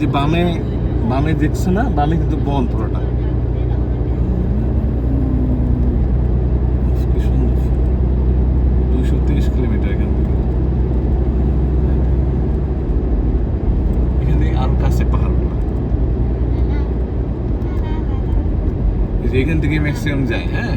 যে বামে বামে দেখছো না, বামে কিন্তু বন পুরোটা। কি সুন্দর, 230 কিলোমিটার এখান থেকে। এখানে আরো কাছে পাহাড়গুলো, এখান থেকে ম্যাক্সিমাম যায়। হ্যাঁ,